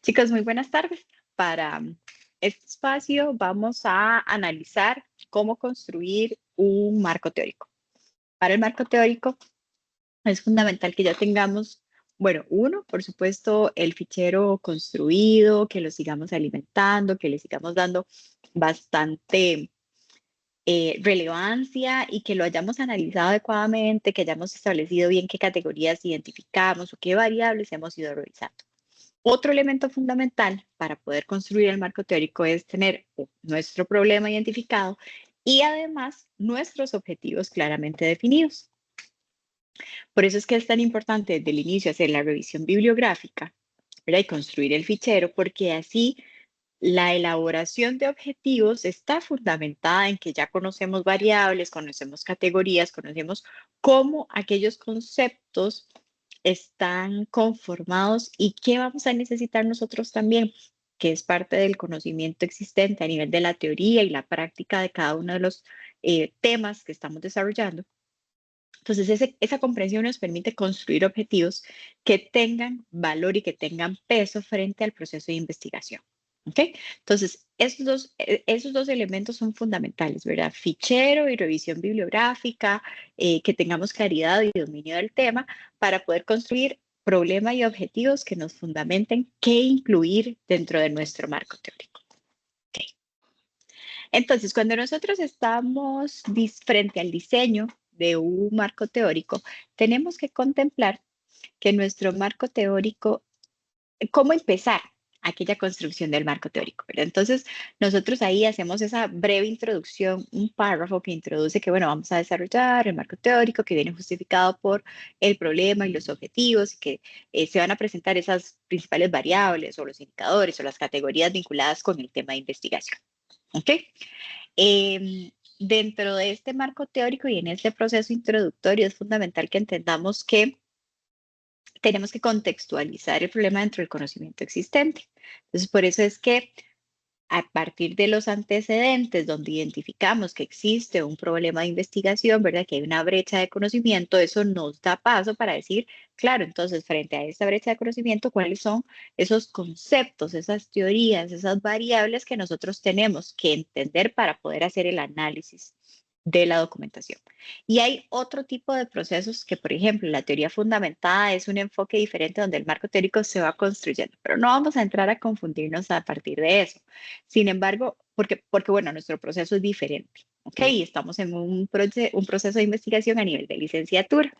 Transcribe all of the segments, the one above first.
Chicos, muy buenas tardes. Para este espacio vamos a analizar cómo construir un marco teórico. Para el marco teórico es fundamental que ya tengamos, bueno, uno, por supuesto, el fichero construido, que lo sigamos alimentando, que le sigamos dando bastante relevancia y que lo hayamos analizado adecuadamente, que hayamos establecido bien qué categorías identificamos o qué variables hemos ido revisando. Otro elemento fundamental para poder construir el marco teórico es tener nuestro problema identificado y además nuestros objetivos claramente definidos. Por eso es que es tan importante desde el inicio hacer la revisión bibliográfica, ¿verdad? Y construir el fichero, porque así la elaboración de objetivos está fundamentada en que ya conocemos variables, conocemos categorías, conocemos cómo aquellos conceptos están conformados y qué vamos a necesitar nosotros también, que es parte del conocimiento existente a nivel de la teoría y la práctica de cada uno de los temas que estamos desarrollando. Entonces, esa comprensión nos permite construir objetivos que tengan valor y que tengan peso frente al proceso de investigación. ¿Ok? Entonces, esos dos elementos son fundamentales, ¿verdad? Fichero y revisión bibliográfica, que tengamos claridad y dominio del tema para poder construir problemas y objetivos que nos fundamenten qué incluir dentro de nuestro marco teórico. ¿Ok? Entonces, cuando nosotros estamos frente al diseño de un marco teórico, tenemos que contemplar que nuestro marco teórico, cómo empezar aquella construcción del marco teórico, ¿verdad? Entonces, nosotros ahí hacemos esa breve introducción, un párrafo que introduce que, bueno, vamos a desarrollar el marco teórico que viene justificado por el problema y los objetivos, y que se van a presentar esas principales variables o los indicadores o las categorías vinculadas con el tema de investigación. ¿Ok? Dentro de este marco teórico y en este proceso introductorio es fundamental que entendamos que tenemos que contextualizar el problema dentro del conocimiento existente. Entonces, por eso es que a partir de los antecedentes donde identificamos que existe un problema de investigación, ¿verdad? Que hay una brecha de conocimiento, eso nos da paso para decir, claro, entonces frente a esta brecha de conocimiento, ¿cuáles son esos conceptos, esas teorías, esas variables que nosotros tenemos que entender para poder hacer el análisis de la documentación? Y hay otro tipo de procesos que, por ejemplo, la teoría fundamentada es un enfoque diferente donde el marco teórico se va construyendo, pero no vamos a entrar a confundirnos a partir de eso. Sin embargo, porque bueno, nuestro proceso es diferente, ¿ok? Y estamos en un proceso de investigación a nivel de licenciatura.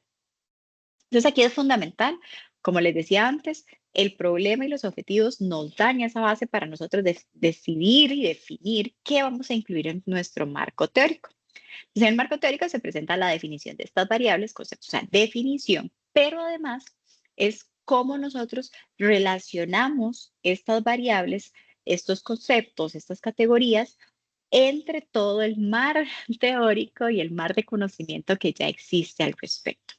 Entonces aquí es fundamental, como les decía antes, el problema y los objetivos nos dan esa base para nosotros decidir y definir qué vamos a incluir en nuestro marco teórico. Entonces, en el marco teórico se presenta la definición de estas variables, conceptos, o sea, definición, pero además es cómo nosotros relacionamos estas variables, estos conceptos, estas categorías, entre todo el mar teórico y el mar de conocimiento que ya existe al respecto.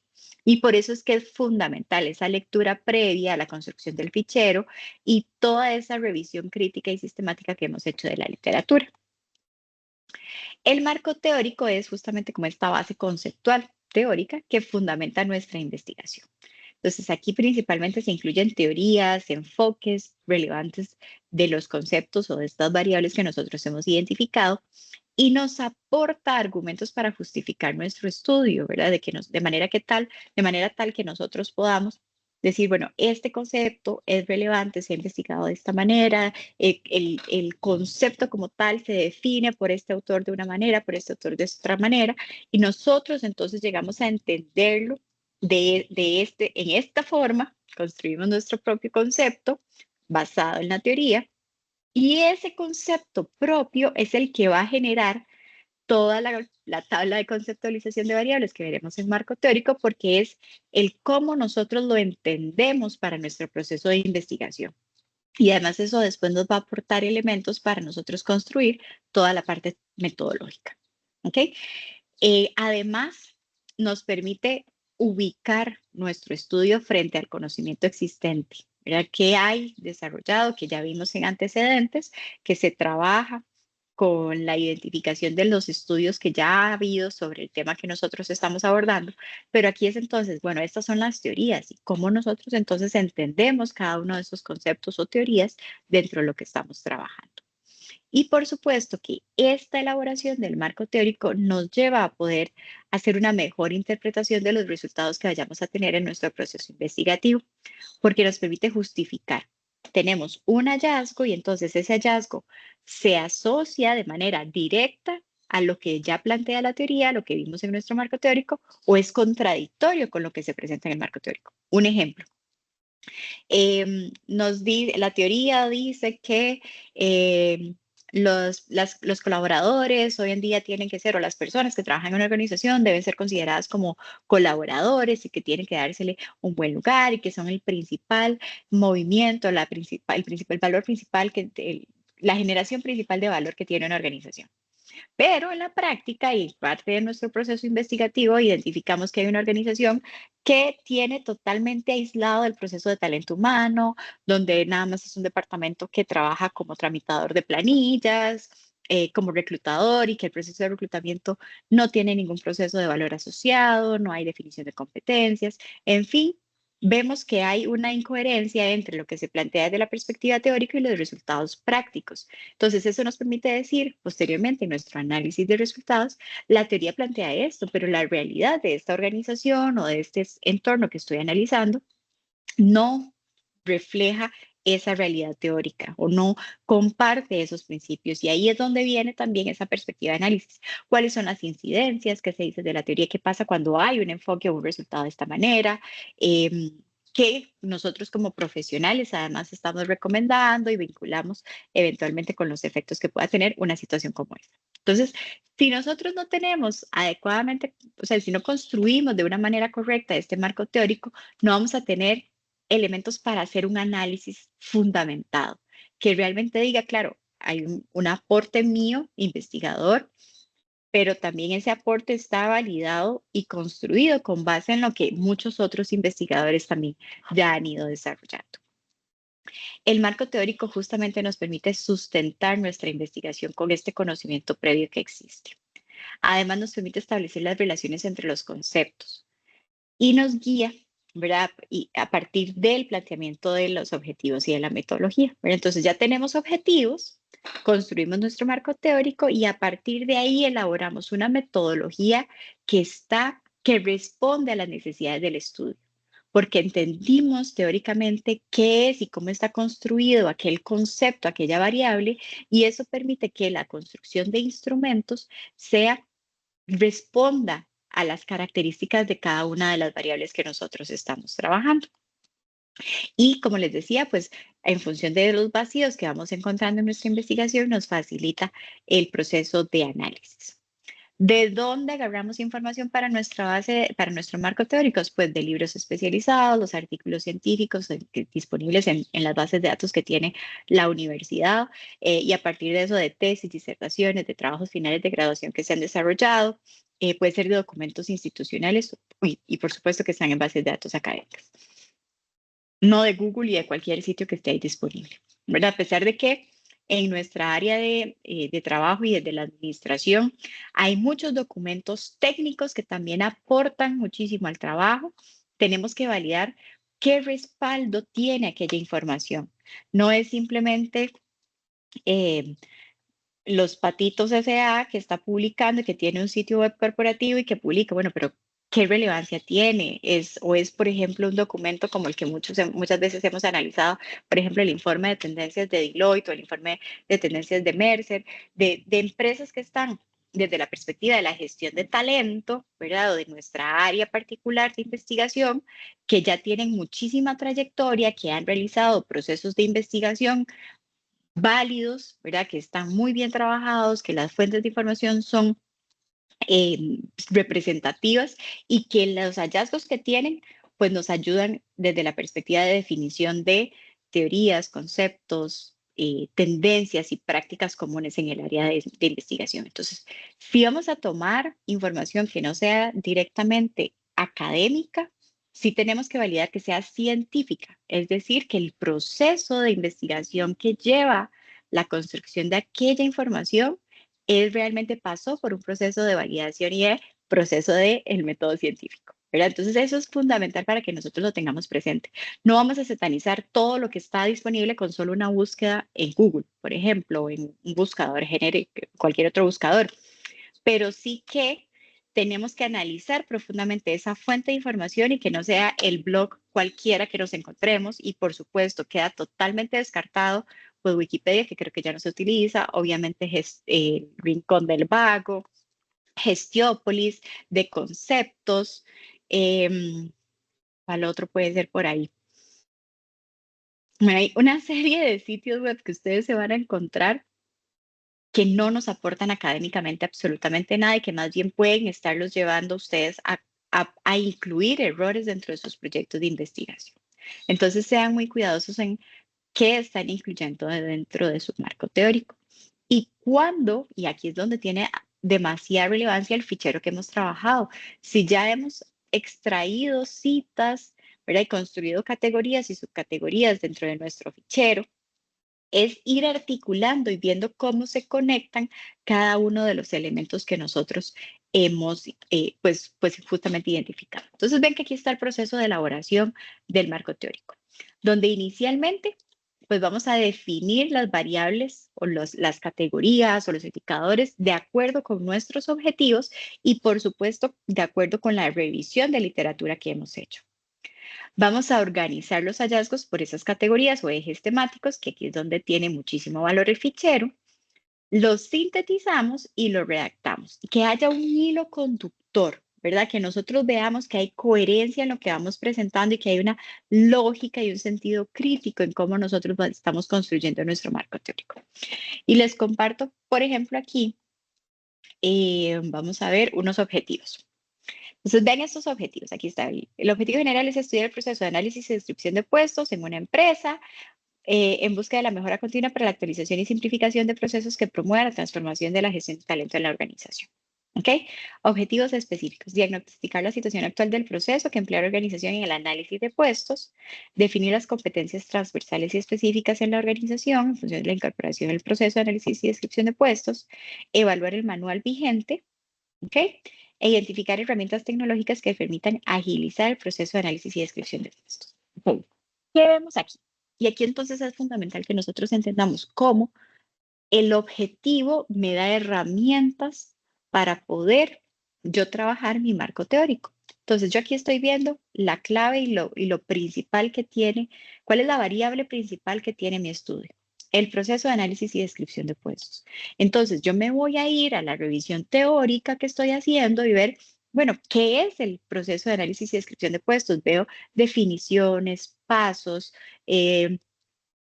Y por eso es que es fundamental esa lectura previa a la construcción del fichero y toda esa revisión crítica y sistemática que hemos hecho de la literatura. El marco teórico es justamente como esta base conceptual teórica que fundamenta nuestra investigación. Entonces, aquí principalmente se incluyen teorías, enfoques relevantes de los conceptos o de estas variables que nosotros hemos identificado y nos aporta argumentos para justificar nuestro estudio, ¿verdad? De manera tal que nosotros podamos decir, bueno, este concepto es relevante, se ha investigado de esta manera, el concepto como tal se define por este autor de una manera, por este autor de otra manera, y nosotros entonces llegamos a entenderlo en esta forma, construimos nuestro propio concepto basado en la teoría, y ese concepto propio es el que va a generar toda la tabla de conceptualización de variables que veremos en marco teórico, porque es el cómo nosotros lo entendemos para nuestro proceso de investigación. Y además eso después nos va a aportar elementos para nosotros construir toda la parte metodológica. ¿Ok? Además, nos permite ubicar nuestro estudio frente al conocimiento existente. ¿Verdad? ¿Qué hay desarrollado? Que ya vimos en antecedentes, que se trabaja con la identificación de los estudios que ya ha habido sobre el tema que nosotros estamos abordando, pero aquí es entonces, bueno, estas son las teorías y cómo nosotros entonces entendemos cada uno de esos conceptos o teorías dentro de lo que estamos trabajando. Y por supuesto que esta elaboración del marco teórico nos lleva a poder hacer una mejor interpretación de los resultados que vayamos a tener en nuestro proceso investigativo, porque nos permite justificar. Tenemos un hallazgo y entonces ese hallazgo se asocia de manera directa a lo que ya plantea la teoría, lo que vimos en nuestro marco teórico, o es contradictorio con lo que se presenta en el marco teórico. Un ejemplo, la teoría dice que los colaboradores hoy en día tienen que ser, o las personas que trabajan en una organización deben ser consideradas como colaboradores y que tienen que dársele un buen lugar y que son el principal movimiento, el valor principal, la generación principal de valor que tiene una organización. Pero en la práctica y parte de nuestro proceso investigativo, identificamos que hay una organización que tiene totalmente aislado el proceso de talento humano, donde nada más es un departamento que trabaja como tramitador de planillas, como reclutador y que el proceso de reclutamiento no tiene ningún proceso de valor asociado, no hay definición de competencias, en fin. Vemos que hay una incoherencia entre lo que se plantea desde la perspectiva teórica y los resultados prácticos. Entonces, eso nos permite decir posteriormente en nuestro análisis de resultados, la teoría plantea esto, pero la realidad de esta organización o de este entorno que estoy analizando no refleja esa realidad teórica o no comparte esos principios. Y ahí es donde viene también esa perspectiva de análisis. ¿Cuáles son las incidencias que se dice de la teoría? ¿Qué pasa cuando hay un enfoque o un resultado de esta manera? Que nosotros como profesionales además estamos recomendando y vinculamos eventualmente con los efectos que pueda tener una situación como esta. Entonces, si nosotros no tenemos adecuadamente, o sea, si no construimos de una manera correcta este marco teórico, no vamos a tener elementos para hacer un análisis fundamentado, que realmente diga, claro, hay un aporte mío, investigador, pero también ese aporte está validado y construido con base en lo que muchos otros investigadores también ya han ido desarrollando. El marco teórico justamente nos permite sustentar nuestra investigación con este conocimiento previo que existe. Además, nos permite establecer las relaciones entre los conceptos y nos guía, ¿verdad? Y a partir del planteamiento de los objetivos y de la metodología, ¿verdad? Entonces ya tenemos objetivos, construimos nuestro marco teórico y a partir de ahí elaboramos una metodología que responde a las necesidades del estudio, porque entendimos teóricamente qué es y cómo está construido aquel concepto, aquella variable, y eso permite que la construcción de instrumentos responda a las características de cada una de las variables que nosotros estamos trabajando. Y como les decía, pues en función de los vacíos que vamos encontrando en nuestra investigación, nos facilita el proceso de análisis. ¿De dónde agarramos información para nuestra base, para nuestro marco teórico? Pues de libros especializados, los artículos científicos disponibles en las bases de datos que tiene la universidad y a partir de eso de tesis, disertaciones, de trabajos finales de graduación que se han desarrollado, puede ser de documentos institucionales y por supuesto que están en bases de datos académicas, no de Google y de cualquier sitio que esté ahí disponible, ¿verdad? A pesar de que en nuestra área de trabajo y desde la administración hay muchos documentos técnicos que también aportan muchísimo al trabajo. Tenemos que validar qué respaldo tiene aquella información. No es simplemente eh, los patitos S.A. que está publicando, que tiene un sitio web corporativo y que publica, bueno, pero ¿qué relevancia tiene? Es, por ejemplo, un documento como el que muchas veces hemos analizado, por ejemplo, el informe de tendencias de Deloitte o el informe de tendencias de Mercer, de empresas que están desde la perspectiva de la gestión de talento, ¿verdad? O de nuestra área particular de investigación, que ya tienen muchísima trayectoria, que han realizado procesos de investigación válidos, ¿verdad? Que están muy bien trabajados, que las fuentes de información son representativas y que los hallazgos que tienen, pues nos ayudan desde la perspectiva de definición de teorías, conceptos, tendencias y prácticas comunes en el área de investigación. Entonces, si vamos a tomar información que no sea directamente académica, sí tenemos que validar que sea científica, es decir, que el proceso de investigación que lleva la construcción de aquella información él realmente pasó por un proceso de validación y de proceso del método científico, ¿verdad? Entonces eso es fundamental para que nosotros lo tengamos presente. No vamos a satanizar todo lo que está disponible con solo una búsqueda en Google, por ejemplo, o en un buscador genérico, cualquier otro buscador, pero sí que tenemos que analizar profundamente esa fuente de información y que no sea el blog cualquiera que nos encontremos, y por supuesto queda totalmente descartado pues Wikipedia, que creo que ya no se utiliza, obviamente Rincón del Vago, Gestiópolis, de conceptos, ¿cuál otro puede ser por ahí? Hay una serie de sitios web que ustedes se van a encontrar que no nos aportan académicamente absolutamente nada y que más bien pueden estarlos llevando a ustedes a incluir errores dentro de sus proyectos de investigación. Entonces sean muy cuidadosos en qué están incluyendo dentro de su marco teórico. Y cuándo, y aquí es donde tiene demasiada relevancia el fichero que hemos trabajado. Si ya hemos extraído citas, ¿verdad? Y construido categorías y subcategorías dentro de nuestro fichero, es ir articulando y viendo cómo se conectan cada uno de los elementos que nosotros hemos pues justamente identificado. Entonces ven que aquí está el proceso de elaboración del marco teórico, donde inicialmente pues vamos a definir las variables o las categorías o los indicadores de acuerdo con nuestros objetivos y por supuesto de acuerdo con la revisión de literatura que hemos hecho. Vamos a organizar los hallazgos por esas categorías o ejes temáticos, que aquí es donde tiene muchísimo valor el fichero. Los sintetizamos y lo redactamos. Que haya un hilo conductor, ¿verdad? Que nosotros veamos que hay coherencia en lo que vamos presentando y que hay una lógica y un sentido crítico en cómo nosotros estamos construyendo nuestro marco teórico. Y les comparto, por ejemplo, aquí, vamos a ver unos objetivos. Entonces, vean estos objetivos. Aquí está. El objetivo general es estudiar el proceso de análisis y descripción de puestos en una empresa en busca de la mejora continua para la actualización y simplificación de procesos que promuevan la transformación de la gestión de talento en la organización. ¿Ok? Objetivos específicos. Diagnosticar la situación actual del proceso que emplea la organización en el análisis de puestos. Definir las competencias transversales y específicas en la organización en función de la incorporación del proceso de análisis y descripción de puestos. Evaluar el manual vigente. ¿Ok? E identificar herramientas tecnológicas que permitan agilizar el proceso de análisis y descripción de textos. Okay. ¿Qué vemos aquí? Y aquí entonces es fundamental que nosotros entendamos cómo el objetivo me da herramientas para poder yo trabajar mi marco teórico. Entonces yo aquí estoy viendo la clave y lo principal que tiene, cuál es la variable principal que tiene mi estudio. El proceso de análisis y descripción de puestos. Entonces, yo me voy a ir a la revisión teórica que estoy haciendo y ver, bueno, ¿qué es el proceso de análisis y descripción de puestos? Veo definiciones, pasos,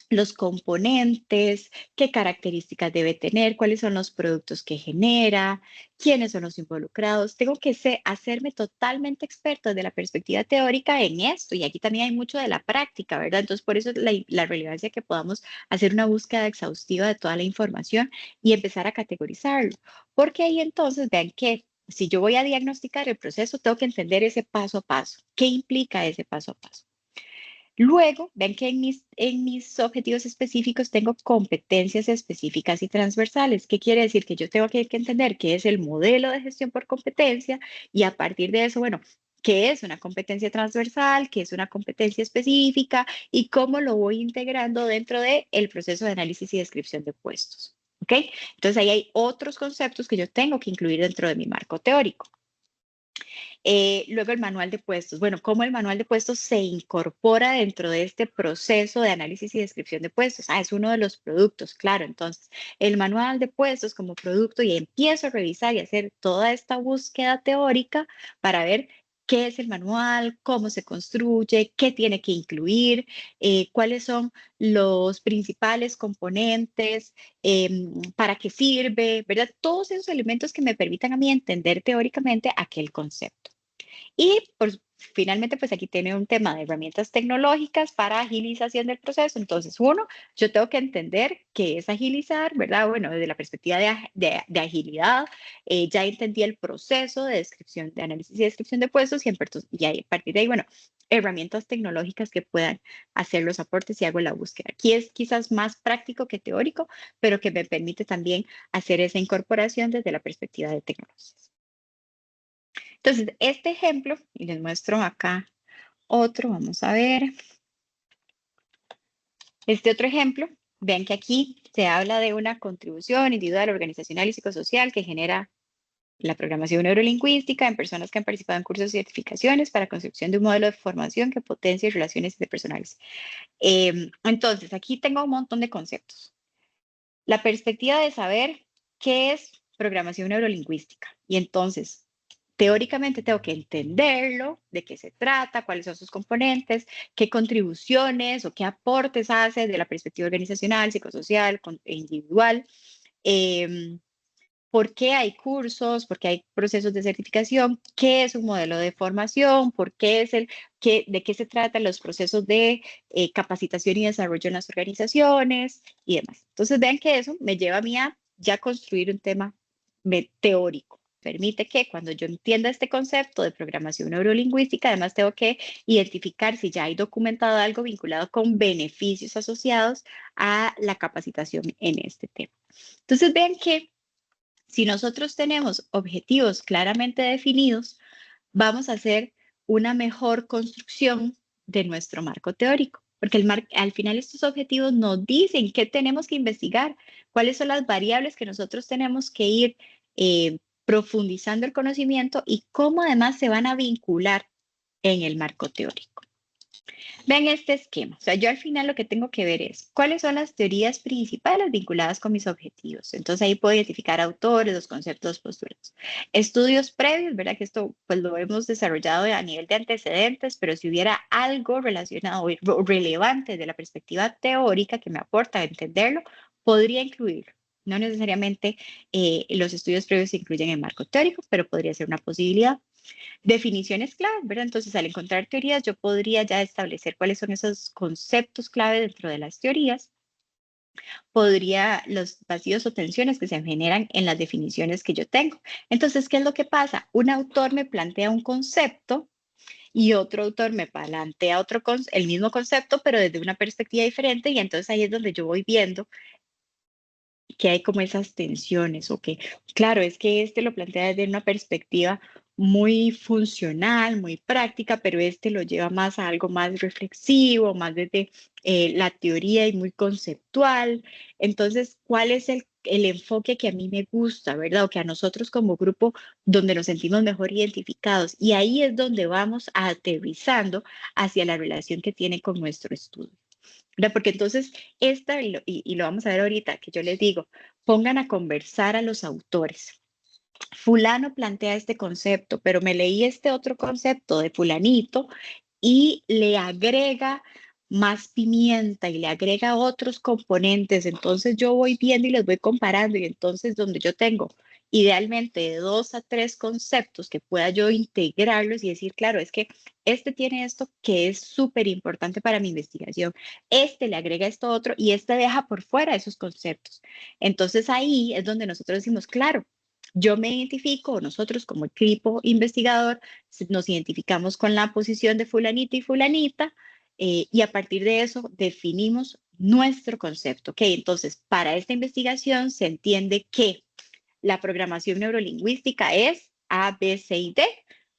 los componentes, qué características debe tener, cuáles son los productos que genera, quiénes son los involucrados. Tengo que hacerme totalmente experto desde la perspectiva teórica en esto, y aquí también hay mucho de la práctica, ¿verdad? Entonces, por eso la relevancia que podamos hacer una búsqueda exhaustiva de toda la información y empezar a categorizarlo, porque ahí entonces vean que si yo voy a diagnosticar el proceso, tengo que entender ese paso a paso. ¿Qué implica ese paso a paso? Luego, ven que en mis objetivos específicos tengo competencias específicas y transversales. ¿Qué quiere decir? Que yo tengo que entender qué es el modelo de gestión por competencia y a partir de eso, bueno, qué es una competencia transversal, qué es una competencia específica y cómo lo voy integrando dentro del proceso de análisis y descripción de puestos. ¿Ok? Entonces ahí hay otros conceptos que yo tengo que incluir dentro de mi marco teórico. Luego el manual de puestos. Bueno, ¿cómo el manual de puestos se incorpora dentro de este proceso de análisis y descripción de puestos? Ah, es uno de los productos, claro. Entonces, el manual de puestos como producto y empiezo a revisar y hacer toda esta búsqueda teórica para ver qué es el manual, cómo se construye, qué tiene que incluir, cuáles son los principales componentes, para qué sirve, ¿verdad? Todos esos elementos que me permitan a mí entender teóricamente aquel concepto. Y finalmente, pues aquí tiene un tema de herramientas tecnológicas para agilización del proceso. Entonces, uno, yo tengo que entender qué es agilizar, ¿verdad? Bueno, desde la perspectiva de agilidad, ya entendí el proceso de descripción, de análisis y descripción de puestos y a partir de ahí, bueno, herramientas tecnológicas que puedan hacer los aportes y hago la búsqueda. Aquí es quizás más práctico que teórico, pero que me permite también hacer esa incorporación desde la perspectiva de tecnologías. Entonces, este ejemplo, y les muestro acá otro, vamos a ver. Este otro ejemplo, vean que aquí se habla de una contribución individual, organizacional y psicosocial que genera la programación neurolingüística en personas que han participado en cursos y certificaciones para construcción de un modelo de formación que potencie relaciones interpersonales. Entonces, aquí tengo un montón de conceptos. La perspectiva de saber qué es programación neurolingüística. Y entonces, teóricamente tengo que entenderlo, de qué se trata, cuáles son sus componentes, qué contribuciones o qué aportes hace de la perspectiva organizacional, psicosocial e individual. ¿Por qué hay cursos? ¿Por qué hay procesos de certificación? ¿Qué es un modelo de formación? ¿Por qué es de qué se tratan los procesos de capacitación y desarrollo en las organizaciones y demás? Entonces, vean que eso me lleva a mí a ya construir un tema teórico. Permite que cuando yo entienda este concepto de programación neurolingüística, además tengo que identificar si ya hay documentado algo vinculado con beneficios asociados a la capacitación en este tema. Entonces, vean que si nosotros tenemos objetivos claramente definidos, vamos a hacer una mejor construcción de nuestro marco teórico, porque al final estos objetivos nos dicen qué tenemos que investigar, cuáles son las variables que nosotros tenemos que ir profundizando el conocimiento y cómo además se van a vincular en el marco teórico. Vean este esquema. O sea, yo al final lo que tengo que ver es cuáles son las teorías principales vinculadas con mis objetivos. Entonces ahí puedo identificar autores, los conceptos, postulados. Estudios previos, ¿verdad? Que esto pues lo hemos desarrollado a nivel de antecedentes, pero si hubiera algo relacionado o relevante de la perspectiva teórica que me aporta a entenderlo, podría incluirlo. No necesariamente los estudios previos se incluyen en marco teórico, pero podría ser una posibilidad. Definiciones clave, ¿verdad? Entonces, al encontrar teorías, yo podría ya establecer cuáles son esos conceptos clave dentro de las teorías. Podría los vacíos o tensiones que se generan en las definiciones que yo tengo. Entonces, ¿qué es lo que pasa? Un autor me plantea un concepto y otro autor me plantea el mismo concepto, pero desde una perspectiva diferente, y entonces ahí es donde yo voy viendo que hay como esas tensiones o que, claro, es que este lo plantea desde una perspectiva muy funcional, muy práctica, pero este lo lleva más a algo más reflexivo, más desde la teoría y muy conceptual. Entonces, ¿cuál es el enfoque que a mí me gusta, verdad? O que a nosotros como grupo donde nos sentimos mejor identificados. Y ahí es donde vamos aterrizando hacia la relación que tiene con nuestro estudio. ¿Verdad? Porque entonces, y lo vamos a ver ahorita, que yo les digo, pongan a conversar a los autores. Fulano plantea este concepto, pero me leí este otro concepto de fulanito y le agrega más pimienta y le agrega otros componentes. Entonces yo voy viendo y les voy comparando y entonces donde yo tengo idealmente de 2 a 3 conceptos que pueda yo integrarlos y decir, claro, es que este tiene esto que es súper importante para mi investigación, este le agrega esto otro y este deja por fuera esos conceptos. Entonces ahí es donde nosotros decimos, claro, yo me identifico, nosotros como equipo investigador, nos identificamos con la posición de fulanito y fulanita, y a partir de eso definimos nuestro concepto. Ok, entonces para esta investigación se entiende que la programación neurolingüística es A, B, C y D,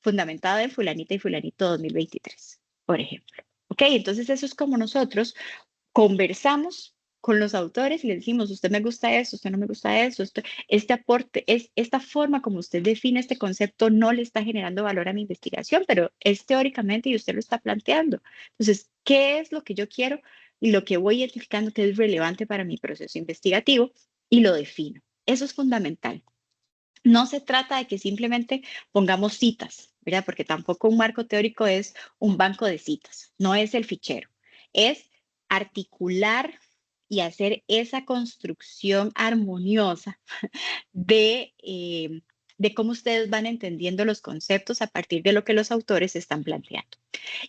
fundamentada en fulanita y fulanito 2023, por ejemplo. Ok, entonces eso es como nosotros conversamos con los autores y les decimos, usted me gusta eso, usted no me gusta eso, este aporte, esta forma como usted define este concepto no le está generando valor a mi investigación, pero es teóricamente y usted lo está planteando. Entonces, ¿qué es lo que yo quiero y lo que voy identificando que es relevante para mi proceso investigativo? Y lo defino. Eso es fundamental. No se trata de que simplemente pongamos citas, ¿verdad? Porque tampoco un marco teórico es un banco de citas, no es el fichero, es articular y hacer esa construcción armoniosa de de cómo ustedes van entendiendo los conceptos a partir de lo que los autores están planteando.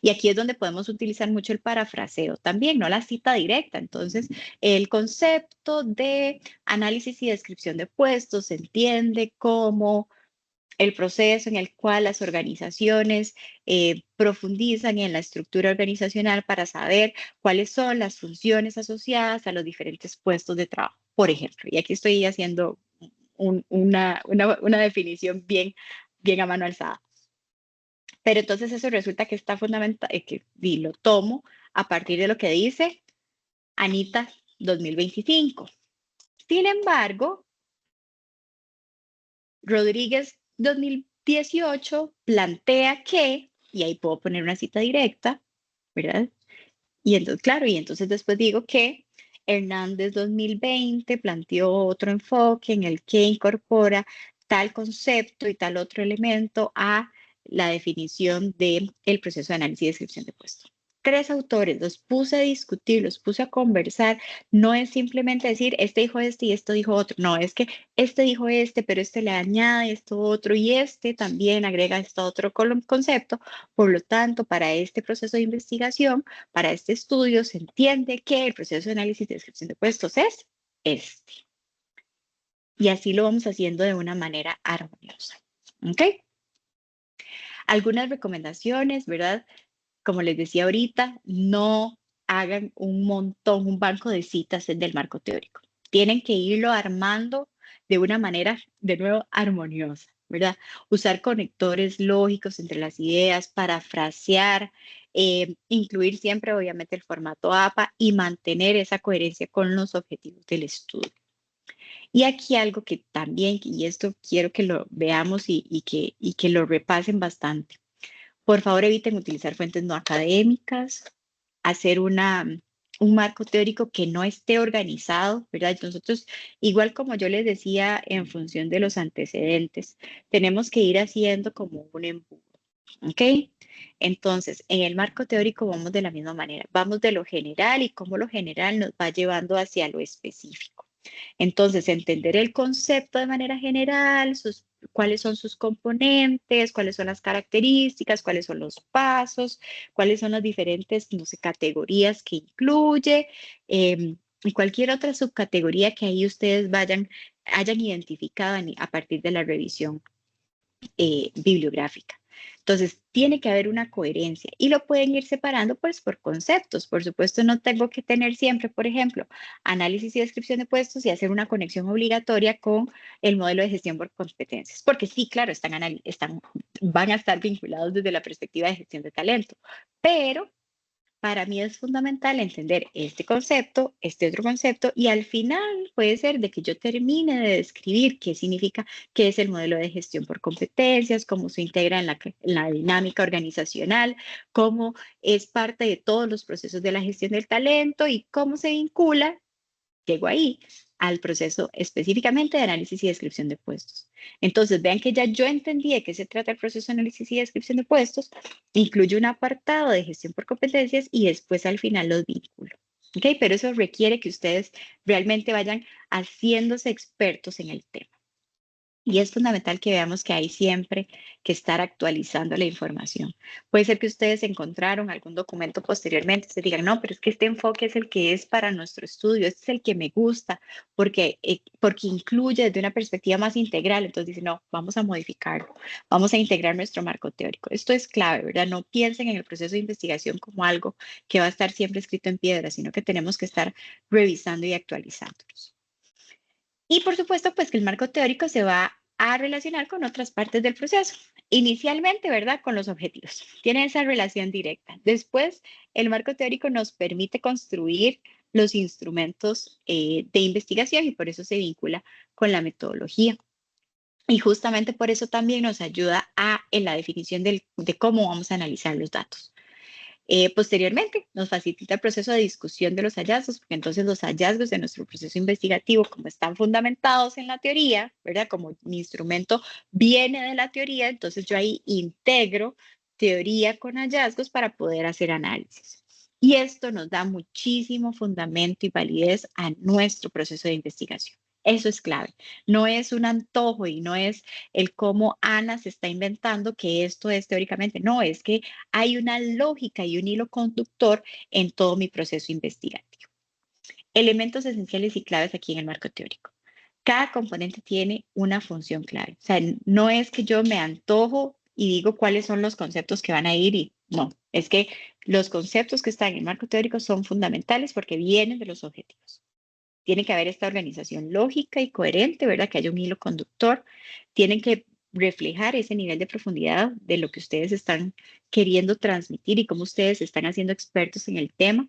Y aquí es donde podemos utilizar mucho el parafraseo también, no la cita directa. Entonces, el concepto de análisis y descripción de puestos se entiende como el proceso en el cual las organizaciones profundizan en la estructura organizacional para saber cuáles son las funciones asociadas a los diferentes puestos de trabajo, por ejemplo. Y aquí estoy haciendo una definición bien a mano alzada. Pero entonces eso resulta que está fundamental, y lo tomo a partir de lo que dice Anita 2025. Sin embargo, Rodríguez 2018 plantea que, y ahí puedo poner una cita directa, ¿verdad? Y entonces, claro, y entonces después digo que Hernández 2020 planteó otro enfoque en el que incorpora tal concepto y tal otro elemento a la definición del proceso de análisis y descripción de puesto. 3 autores, los puse a discutir, los puse a conversar, no es simplemente decir, este dijo este y esto dijo otro, no, es que este dijo este, pero este le añade esto otro y este también agrega este otro concepto, por lo tanto, para este proceso de investigación, para este estudio, se entiende que el proceso de análisis y descripción de puestos es este. Y así lo vamos haciendo de una manera armoniosa. ¿Ok? Algunas recomendaciones, ¿verdad? Como les decía ahorita, no hagan un montón, un banco de citas del marco teórico. Tienen que irlo armando de una manera, de nuevo, armoniosa, ¿verdad? Usar conectores lógicos entre las ideas, parafrasear, incluir siempre, obviamente, el formato APA y mantener esa coherencia con los objetivos del estudio. Y aquí algo que también, y esto quiero que lo veamos y que lo repasen bastante. Por favor, eviten utilizar fuentes no académicas, hacer un marco teórico que no esté organizado, ¿verdad? Nosotros, igual como yo les decía, en función de los antecedentes, tenemos que ir haciendo como un embudo, ¿ok? Entonces, en el marco teórico vamos de la misma manera, vamos de lo general y cómo lo general nos va llevando hacia lo específico. Entonces, entender el concepto de manera general, cuáles son sus componentes, cuáles son las características, cuáles son los pasos, cuáles son las diferentes, no sé, categorías que incluye, y cualquier otra subcategoría que ahí ustedes hayan identificado a partir de la revisión bibliográfica. Entonces, tiene que haber una coherencia y lo pueden ir separando pues por conceptos. Por supuesto, no tengo que tener siempre, por ejemplo, análisis y descripción de puestos y hacer una conexión obligatoria con el modelo de gestión por competencias, porque sí, claro, van a estar vinculados desde la perspectiva de gestión de talento, pero para mí es fundamental entender este concepto, este otro concepto, y al final puede ser de que yo termine de describir qué significa, qué es el modelo de gestión por competencias, cómo se integra en la dinámica organizacional, cómo es parte de todos los procesos de la gestión del talento y cómo se vincula, llego ahí, al proceso específicamente de análisis y descripción de puestos. Entonces, vean que ya yo entendí de qué se trata el proceso de análisis y descripción de puestos, incluye un apartado de gestión por competencias y después al final los vínculos. ¿Ok? Pero eso requiere que ustedes realmente vayan haciéndose expertos en el tema. Y es fundamental que veamos que hay siempre que estar actualizando la información. Puede ser que ustedes encontraron algún documento posteriormente, se digan, no, pero es que este enfoque es el que es para nuestro estudio, este es el que me gusta, porque incluye desde una perspectiva más integral. Entonces dicen, no, vamos a modificarlo, vamos a integrar nuestro marco teórico. Esto es clave, ¿verdad? No piensen en el proceso de investigación como algo que va a estar siempre escrito en piedra, sino que tenemos que estar revisando y actualizándolos. Y por supuesto, pues que el marco teórico se va a relacionar con otras partes del proceso. Inicialmente, ¿verdad? Con los objetivos. Tiene esa relación directa. Después, el marco teórico nos permite construir los instrumentos de investigación y por eso se vincula con la metodología. Y justamente por eso también nos ayuda en la definición de cómo vamos a analizar los datos. Posteriormente, nos facilita el proceso de discusión de los hallazgos, porque entonces los hallazgos de nuestro proceso investigativo, como están fundamentados en la teoría, ¿verdad? Como mi instrumento viene de la teoría, entonces yo ahí integro teoría con hallazgos para poder hacer análisis. Y esto nos da muchísimo fundamento y validez a nuestro proceso de investigación. Eso es clave. No es un antojo y no es el cómo Ana se está inventando que esto es teóricamente. No, es que hay una lógica y un hilo conductor en todo mi proceso investigativo. Elementos esenciales y claves aquí en el marco teórico. Cada componente tiene una función clave. O sea, no es que yo me antojo y digo cuáles son los conceptos que van a ir y no, es que los conceptos que están en el marco teórico son fundamentales porque vienen de los objetivos. Tiene que haber esta organización lógica y coherente, ¿verdad? Que haya un hilo conductor. Tienen que reflejar ese nivel de profundidad de lo que ustedes están queriendo transmitir y cómo ustedes se están haciendo expertos en el tema.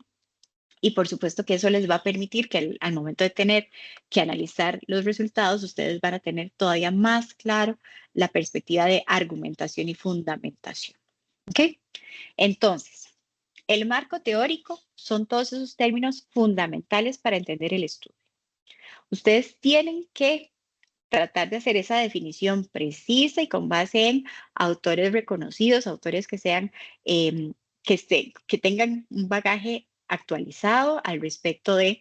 Y por supuesto que eso les va a permitir que al momento de tener que analizar los resultados, ustedes van a tener todavía más claro la perspectiva de argumentación y fundamentación. ¿Ok? Entonces, el marco teórico son todos esos términos fundamentales para entender el estudio. Ustedes tienen que tratar de hacer esa definición precisa y con base en autores reconocidos, autores que sean, que tengan un bagaje actualizado al respecto de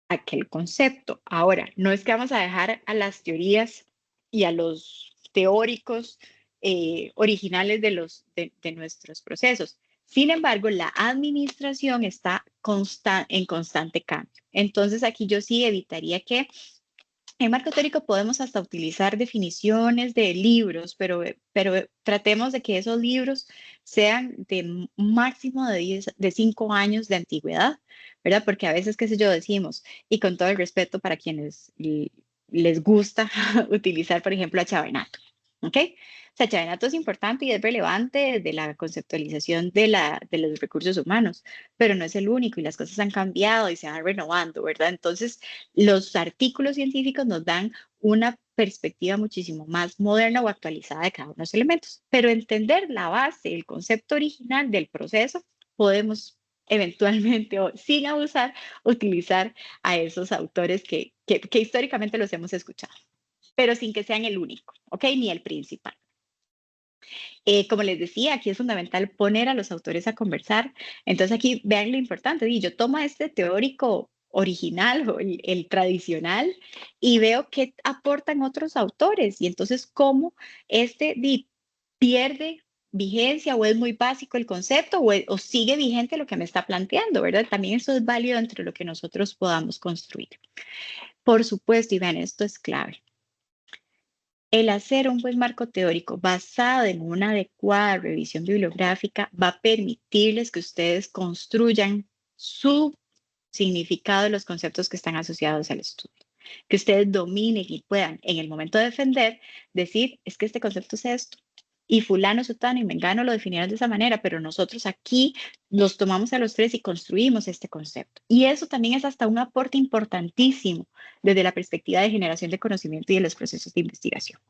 aquel concepto. Ahora, no es que vamos a dejar a las teorías y a los teóricos originales de nuestros procesos. Sin embargo, la administración está en constante cambio. Entonces, aquí yo sí evitaría que en marco teórico podemos hasta utilizar definiciones de libros, pero tratemos de que esos libros sean de un máximo de 5 años de antigüedad, ¿verdad? Porque a veces, qué sé yo, decimos, y con todo el respeto para quienes les gusta utilizar, por ejemplo, a Chavenato, ¿ok? O sea, Chavenato es importante y es relevante de la conceptualización de los recursos humanos, pero no es el único y las cosas han cambiado y se van renovando, ¿verdad? Entonces, los artículos científicos nos dan una perspectiva muchísimo más moderna o actualizada de cada uno de los elementos, pero entender la base, el concepto original del proceso, podemos eventualmente, o sin abusar, utilizar a esos autores que históricamente los hemos escuchado, pero sin que sean el único, ¿ok? Ni el principal. Como les decía, aquí es fundamental poner a los autores a conversar. Entonces aquí vean lo importante. Y yo tomo este teórico original o el tradicional y veo qué aportan otros autores y entonces cómo pierde vigencia o es muy básico el concepto o sigue vigente lo que me está planteando, ¿verdad? También eso es válido entre lo que nosotros podamos construir. Por supuesto, y vean, esto es clave. El hacer un buen marco teórico basado en una adecuada revisión bibliográfica va a permitirles que ustedes construyan su significado de los conceptos que están asociados al estudio. Que ustedes dominen y puedan, en el momento de defender, decir, es que este concepto es esto. Y fulano, sutano y mengano lo definieron de esa manera, pero nosotros aquí los tomamos a los tres y construimos este concepto. Y eso también es hasta un aporte importantísimo desde la perspectiva de generación de conocimiento y de los procesos de investigación.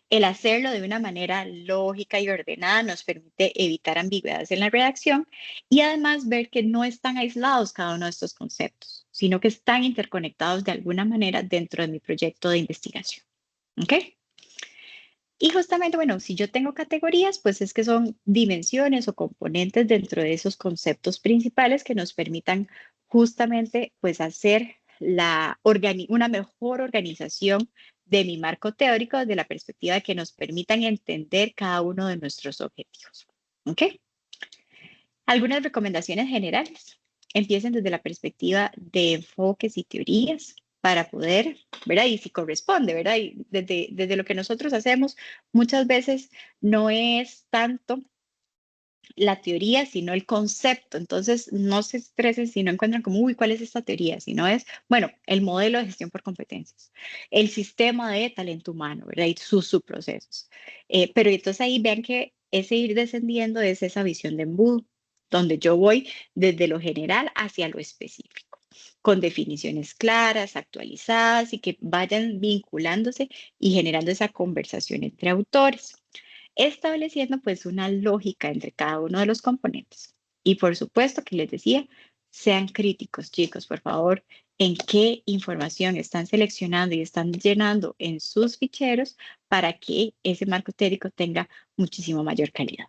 El hacerlo de una manera lógica y ordenada nos permite evitar ambigüedades en la redacción y además ver que no están aislados cada uno de estos conceptos, sino que están interconectados de alguna manera dentro de mi proyecto de investigación. ¿Ok? Y justamente, bueno, si yo tengo categorías, pues es que son dimensiones o componentes dentro de esos conceptos principales que nos permitan justamente pues hacer una mejor organización de mi marco teórico desde la perspectiva de que nos permitan entender cada uno de nuestros objetivos. ¿Ok? Algunas recomendaciones generales. Empiecen desde la perspectiva de enfoques y teorías para poder, ¿verdad? Y si corresponde, ¿verdad? Y desde lo que nosotros hacemos, muchas veces no es tanto la teoría, sino el concepto. Entonces, no se estresen si no encuentran como, uy, ¿cuál es esta teoría? Sino es, bueno, el modelo de gestión por competencias, el sistema de talento humano, ¿verdad? Y sus subprocesos. Pero entonces ahí vean que ese ir descendiendo es esa visión de embudo, donde yo voy desde lo general hacia lo específico, con definiciones claras, actualizadas y que vayan vinculándose y generando esa conversación entre autores, estableciendo pues una lógica entre cada uno de los componentes. Y por supuesto que les decía, sean críticos, chicos, por favor, en qué información están seleccionando y están llenando en sus ficheros para que ese marco teórico tenga muchísimo mayor calidad.